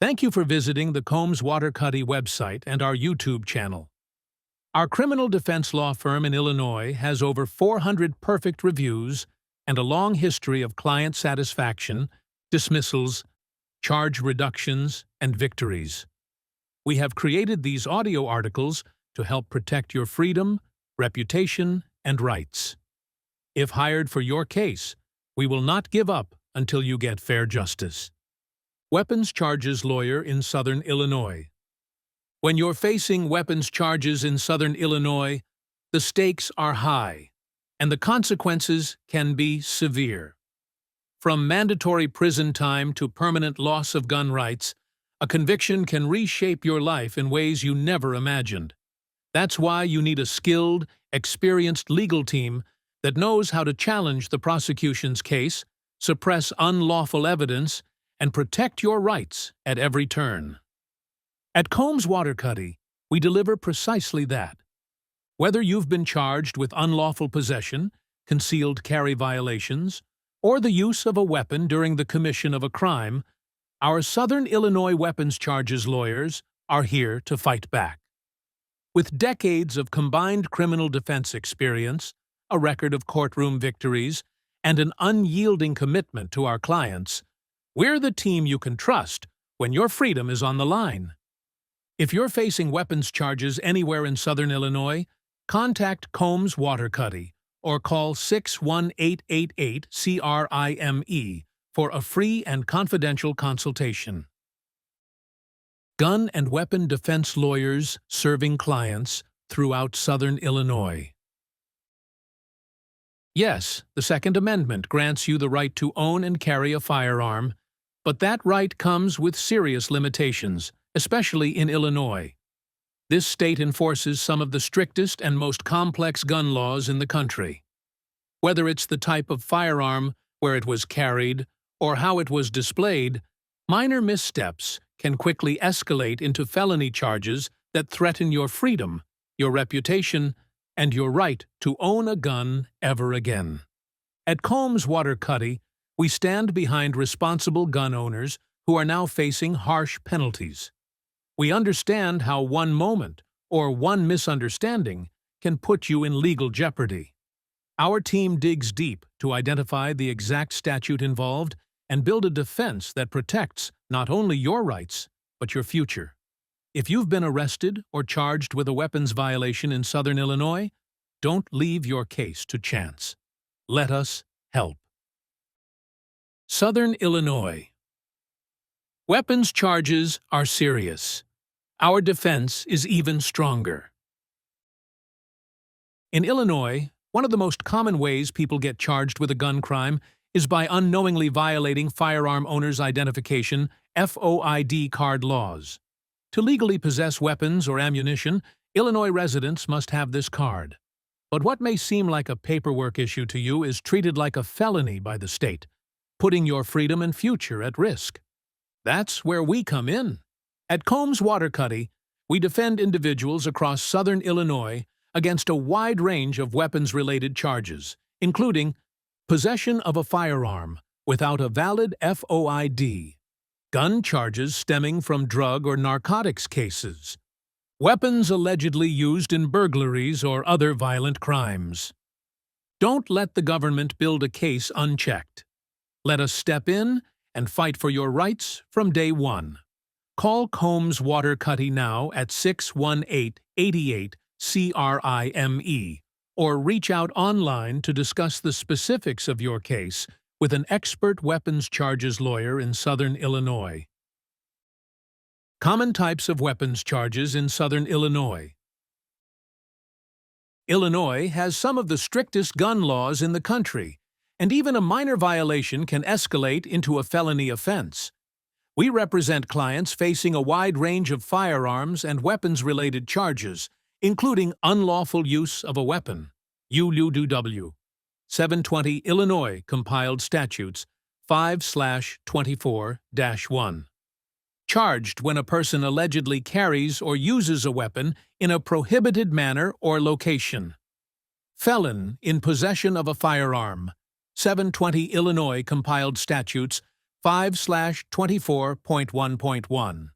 Thank you for visiting the Combs Waterkotte website and our YouTube channel. Our criminal defense law firm in Illinois has over 400 perfect reviews and a long history of client satisfaction, dismissals, charge reductions, and victories. We have created these audio articles to help protect your freedom, reputation, and rights. If hired for your case, we will not give up until you get fair justice. Weapons charges lawyer in Southern Illinois. When you're facing weapons charges in Southern Illinois, the stakes are high, and the consequences can be severe. From mandatory prison time to permanent loss of gun rights, a conviction can reshape your life in ways you never imagined. That's why you need a skilled, experienced legal team that knows how to challenge the prosecution's case, suppress unlawful evidence, and protect your rights at every turn. At Combs Waterkotte, we deliver precisely that. Whether you've been charged with unlawful possession, concealed carry violations, or the use of a weapon during the commission of a crime, our Southern Illinois weapons charges lawyers are here to fight back. With decades of combined criminal defense experience, a record of courtroom victories, and an unyielding commitment to our clients, we're the team you can trust when your freedom is on the line. If you're facing weapons charges anywhere in Southern Illinois, contact Combs Waterkotte or call 61888-CRIME for a free and confidential consultation. Gun and weapon defense lawyers serving clients throughout Southern Illinois. Yes, the Second Amendment grants you the right to own and carry a firearm, but that right comes with serious limitations, especially in Illinois. This state enforces some of the strictest and most complex gun laws in the country. Whether it's the type of firearm, where it was carried, or how it was displayed, minor missteps can quickly escalate into felony charges that threaten your freedom, your reputation, and your right to own a gun ever again. At Combs Waterkotte, we stand behind responsible gun owners who are now facing harsh penalties. We understand how one moment or one misunderstanding can put you in legal jeopardy. Our team digs deep to identify the exact statute involved and build a defense that protects not only your rights, but your future. If you've been arrested or charged with a weapons violation in Southern Illinois, don't leave your case to chance. Let us help. Southern Illinois. Weapons charges are serious. Our defense is even stronger. In Illinois, one of the most common ways people get charged with a gun crime is by unknowingly violating firearm owners' identification (FOID) card laws. To legally possess weapons or ammunition, Illinois residents must have this card. But what may seem like a paperwork issue to you is treated like a felony by the state, putting your freedom and future at risk. That's where we come in. At Combs Waterkotte, we defend individuals across Southern Illinois against a wide range of weapons-related charges, including possession of a firearm without a valid FOID, gun charges stemming from drug or narcotics cases, weapons allegedly used in burglaries or other violent crimes. Don't let the government build a case unchecked. Let us step in and fight for your rights from day one. Call Combs Waterkotte now at 618-88-CRIME or reach out online to discuss the specifics of your case with an expert weapons charges lawyer in Southern Illinois. Common types of weapons charges in Southern Illinois. Illinois has some of the strictest gun laws in the country, and even a minor violation can escalate into a felony offense. We represent clients facing a wide range of firearms and weapons-related charges, including unlawful use of a weapon, UUW, 720 Illinois Compiled Statutes 5/24-1. Charged when a person allegedly carries or uses a weapon in a prohibited manner or location. Felon in possession of a firearm, 720 Illinois Compiled Statutes 5/24.1.1.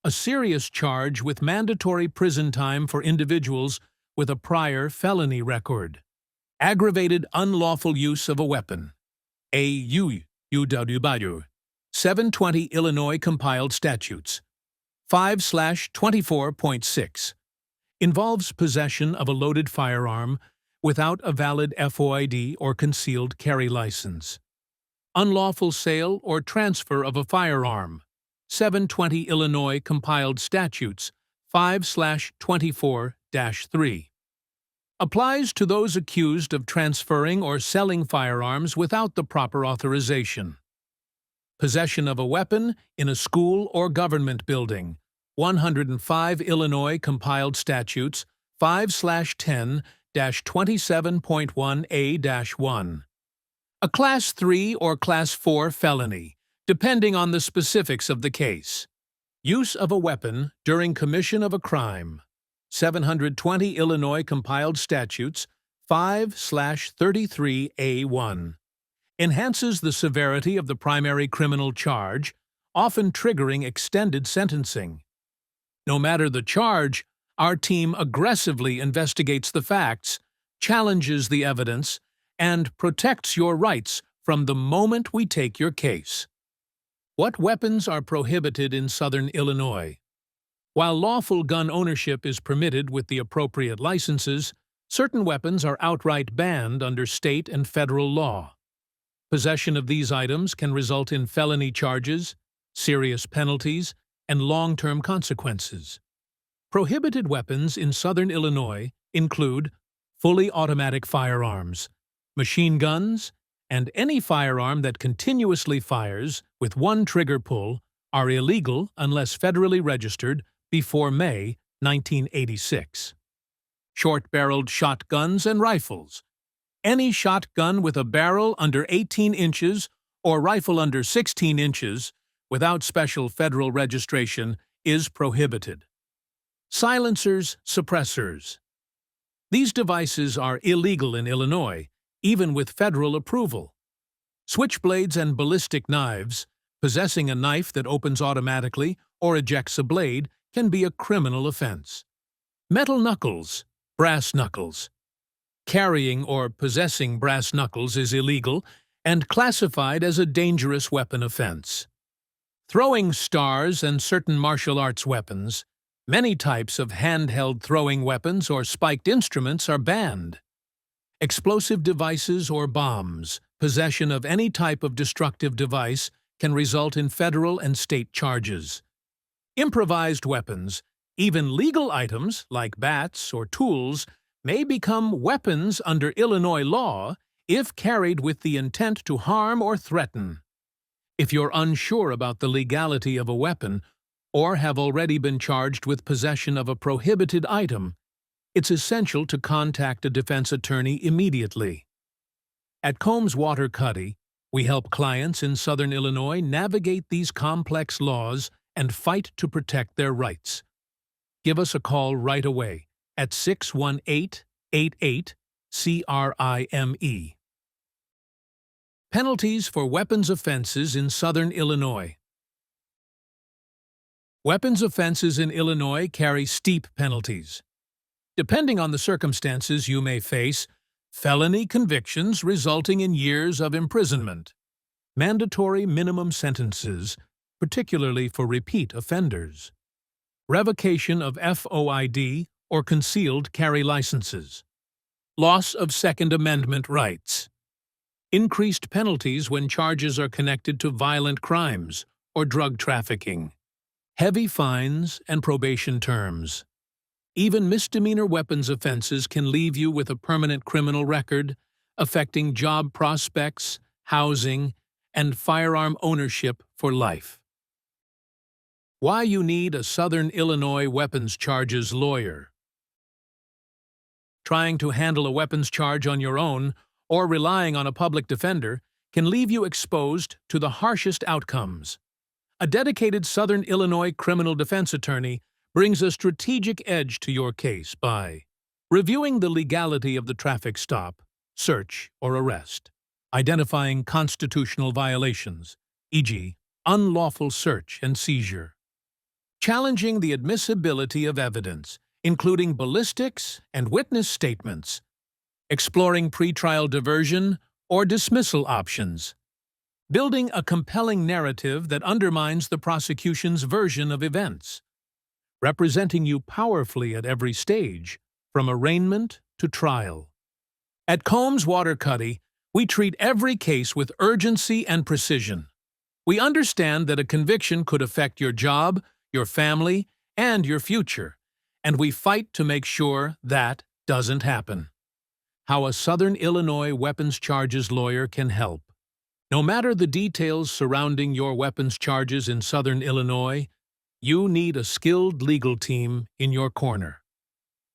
A serious charge with mandatory prison time for individuals with a prior felony record. Aggravated unlawful use of a weapon. AUUW. 720 Illinois Compiled Statutes. 5/24.6. Involves possession of a loaded firearm without a valid FOID or concealed carry license. Unlawful sale or transfer of a firearm. 720 Illinois Compiled Statutes. 5/24-3. Applies to those accused of transferring or selling firearms without the proper authorization. Possession of a weapon in a school or government building. 105 Illinois Compiled Statutes. 5/10-27.1A-1. A Class 3 or Class 4 felony, depending on the specifics of the case. Use of a weapon during commission of a crime. 720 Illinois Compiled Statutes. 5/33A1. Enhances the severity of the primary criminal charge, often triggering extended sentencing. No matter the charge, our team aggressively investigates the facts, challenges the evidence, and protects your rights from the moment we take your case. What weapons are prohibited in Southern Illinois? While lawful gun ownership is permitted with the appropriate licenses, certain weapons are outright banned under state and federal law. Possession of these items can result in felony charges, serious penalties, and long-term consequences. Prohibited weapons in Southern Illinois include fully automatic firearms, machine guns, and any firearm that continuously fires with one trigger pull are illegal unless federally registered before May 1986. Short-barreled shotguns and rifles. Any shotgun with a barrel under 18 inches or rifle under 16 inches without special federal registration is prohibited. Silencers, suppressors. These devices are illegal in Illinois, even with federal approval. Switchblades and ballistic knives. Possessing a knife that opens automatically or ejects a blade can be a criminal offense. Metal knuckles, brass knuckles. Carrying or possessing brass knuckles is illegal and classified as a dangerous weapon offense. Throwing stars and certain martial arts weapons. Many types of handheld throwing weapons or spiked instruments are banned. Explosive devices or bombs. Possession of any type of destructive device can result in federal and state charges. Improvised weapons, even legal items like bats or tools, may become weapons under Illinois law if carried with the intent to harm or threaten. If you're unsure about the legality of a weapon or have already been charged with possession of a prohibited item, it's essential to contact a defense attorney immediately. At Combs Waterkotte, we help clients in Southern Illinois navigate these complex laws and fight to protect their rights. Give us a call right away at 618-88-CRIME. Penalties for weapons offenses in Southern Illinois. Weapons offenses in Illinois carry steep penalties. Depending on the circumstances, you may face felony convictions resulting in years of imprisonment, mandatory minimum sentences, particularly for repeat offenders, revocation of FOID or concealed carry licenses, loss of Second Amendment rights, increased penalties when charges are connected to violent crimes or drug trafficking, heavy fines and probation terms. Even misdemeanor weapons offenses can leave you with a permanent criminal record, affecting job prospects, housing, and firearm ownership for life. Why you need a Southern Illinois weapons charges lawyer. Trying to handle a weapons charge on your own or relying on a public defender can leave you exposed to the harshest outcomes. A dedicated Southern Illinois criminal defense attorney brings a strategic edge to your case by reviewing the legality of the traffic stop, search, or arrest, identifying constitutional violations, e.g., unlawful search and seizure. Challenging the admissibility of evidence, including ballistics and witness statements. Exploring pretrial diversion or dismissal options. Building a compelling narrative that undermines the prosecution's version of events. Representing you powerfully at every stage, from arraignment to trial. At Combs Waterkotte, we treat every case with urgency and precision. We understand that a conviction could affect your job, your family, and your future, and we fight to make sure that doesn't happen. How a Southern Illinois weapons charges lawyer can help. No matter the details surrounding your weapons charges in Southern Illinois, you need a skilled legal team in your corner.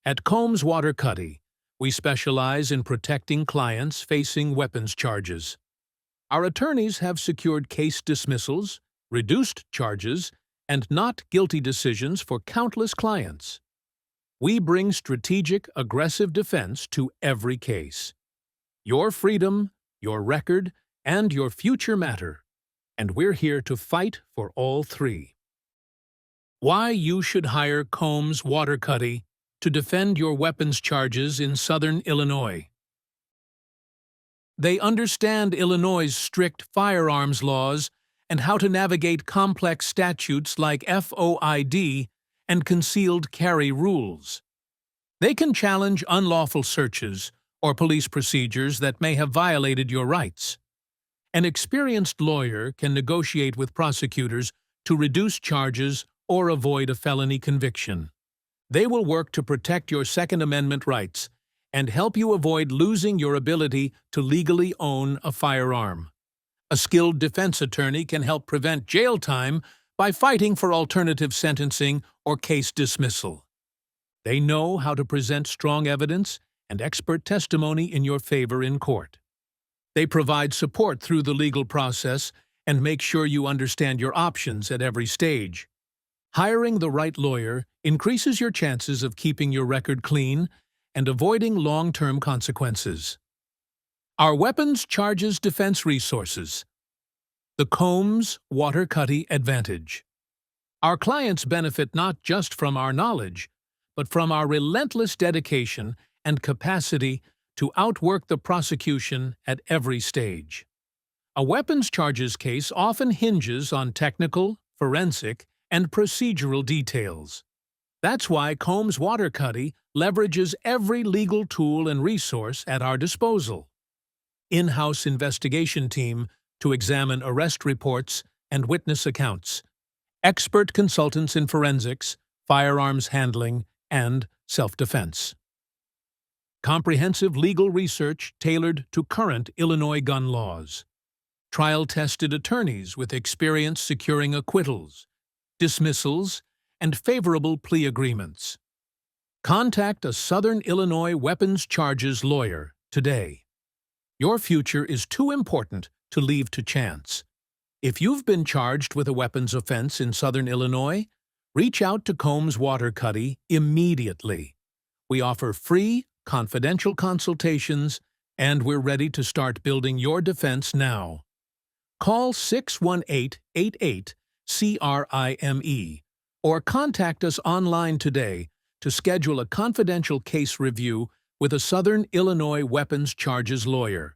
At Combs Waterkotte, we specialize in protecting clients facing weapons charges. Our attorneys have secured case dismissals, reduced charges, and not guilty decisions for countless clients. We bring strategic, aggressive defense to every case. Your freedom, your record, and your future matter, and we're here to fight for all three. Why you should hire Combs Waterkotte to defend your weapons charges in Southern Illinois. They understand Illinois' strict firearms laws and how to navigate complex statutes like FOID and concealed carry rules. They can challenge unlawful searches or police procedures that may have violated your rights. An experienced lawyer can negotiate with prosecutors to reduce charges or avoid a felony conviction. They will work to protect your Second Amendment rights and help you avoid losing your ability to legally own a firearm. A skilled defense attorney can help prevent jail time by fighting for alternative sentencing or case dismissal. They know how to present strong evidence and expert testimony in your favor in court. They provide support through the legal process and make sure you understand your options at every stage. Hiring the right lawyer increases your chances of keeping your record clean and avoiding long-term consequences. Our weapons charges defense resources. The Combs Waterkotte Advantage. Our clients benefit not just from our knowledge, but from our relentless dedication and capacity to outwork the prosecution at every stage. A weapons charges case often hinges on technical, forensic, and procedural details. That's why Combs Waterkotte leverages every legal tool and resource at our disposal. In-house investigation team to examine arrest reports and witness accounts. Expert consultants in forensics, firearms handling, and self-defense. Comprehensive legal research tailored to current Illinois gun laws. Trial-tested attorneys with experience securing acquittals, dismissals, and favorable plea agreements. Contact a Southern Illinois weapons charges lawyer today. Your future is too important to leave to chance. If you've been charged with a weapons offense in Southern Illinois, reach out to Combs Waterkotte immediately. We offer free, confidential consultations, and we're ready to start building your defense now. Call 618-88-CRIME or contact us online today to schedule a confidential case review with a Southern Illinois weapons charges lawyer.